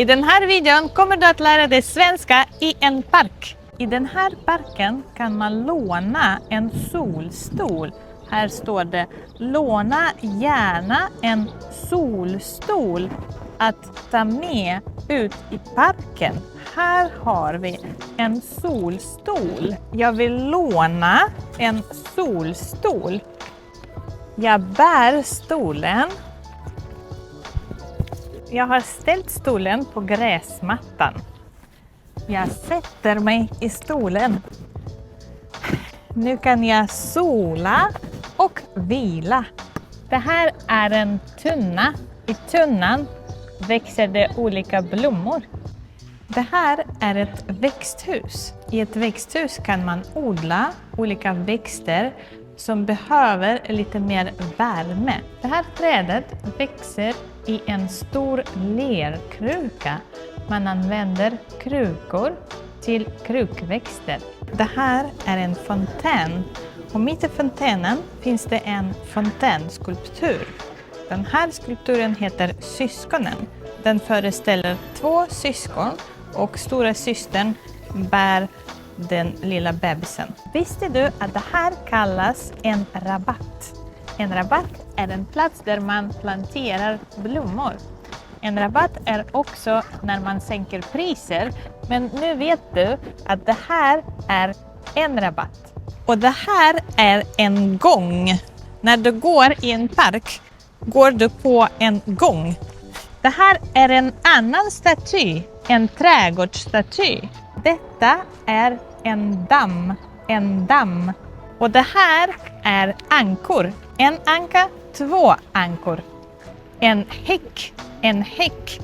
I den här videon kommer du att lära dig svenska i en park. I den här parken kan man låna en solstol. Här står det: låna gärna en solstol att ta med ut i parken. Här har vi en solstol. Jag vill låna en solstol. Jag bär stolen. Jag har ställt stolen på gräsmattan. Jag sätter mig i stolen. Nu kan jag sola och vila. Det här är en tunna. I tunnan växer det olika blommor. Det här är ett växthus. I ett växthus kan man odla olika växter som behöver lite mer värme. Det här trädet växer i en stor lerkruka. Man använder krukor till krukväxter. Det här är en fontän. Och mitt i fontänen finns det en fontänskulptur. Den här skulpturen heter Syskonen. Den föreställer 2 syskon och stora systern bär den lilla bebisen. Visste du att det här kallas en rabatt? En rabatt är en plats där man planterar blommor. En rabatt är också när man sänker priser, men nu vet du att det här är en rabatt. Och det här är en gång. När du går i en park går du på en gång. Det här är en annan staty, en trädgårdsstaty. Detta är en damm. Och det här är ankor. En anka, 2 ankor. En häck.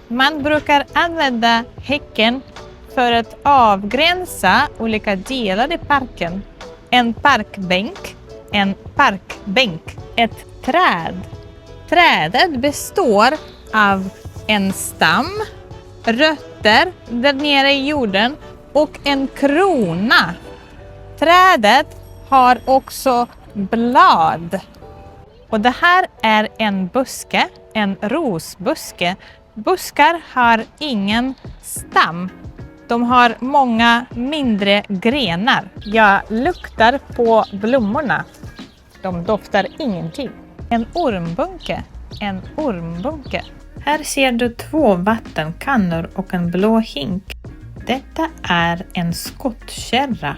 Man brukar använda häcken för att avgränsa olika delar i parken. En parkbänk. Ett träd. Trädet består av en stam, rötter där nere i jorden och en krona. Trädet har också blad. Och det här är en buske, en rosbuske. Buskar har ingen stam. De har många mindre grenar. Jag luktar på blommorna. De doftar ingenting. En ormbunke. Här ser du 2 vattenkannor och en blå hink. Detta är en skottkärra.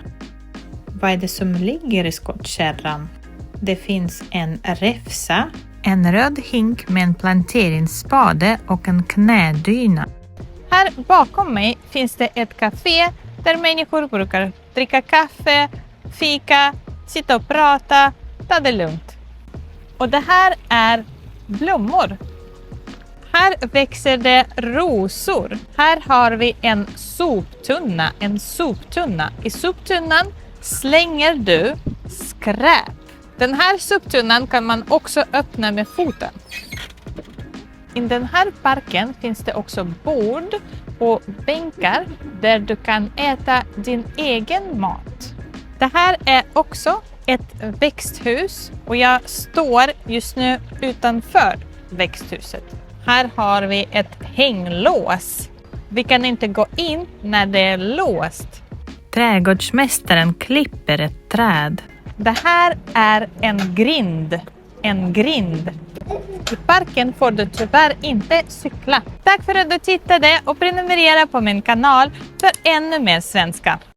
Vad är det som ligger i skottkärran? Det finns en räfsa, en röd hink med en planteringsspade och en knädyna. Här bakom mig finns det ett café där människor brukar dricka kaffe, fika, sitta och prata, ta det lugnt. Och det här är blommor. Här växer det rosor. Här har vi en soptunna. I soptunnan slänger du skräp. Den här soptunnan kan man också öppna med foten. I den här parken finns det också bord och bänkar där du kan äta din egen mat. Det här är också ett växthus och jag står just nu utanför växthuset. Här har vi ett hänglås. Vi kan inte gå in när det är låst. Trädgårdsmästaren klipper ett träd. Det här är en grind. I parken får du tyvärr inte cykla. Tack för att du tittade och prenumerera på min kanal för ännu mer svenska.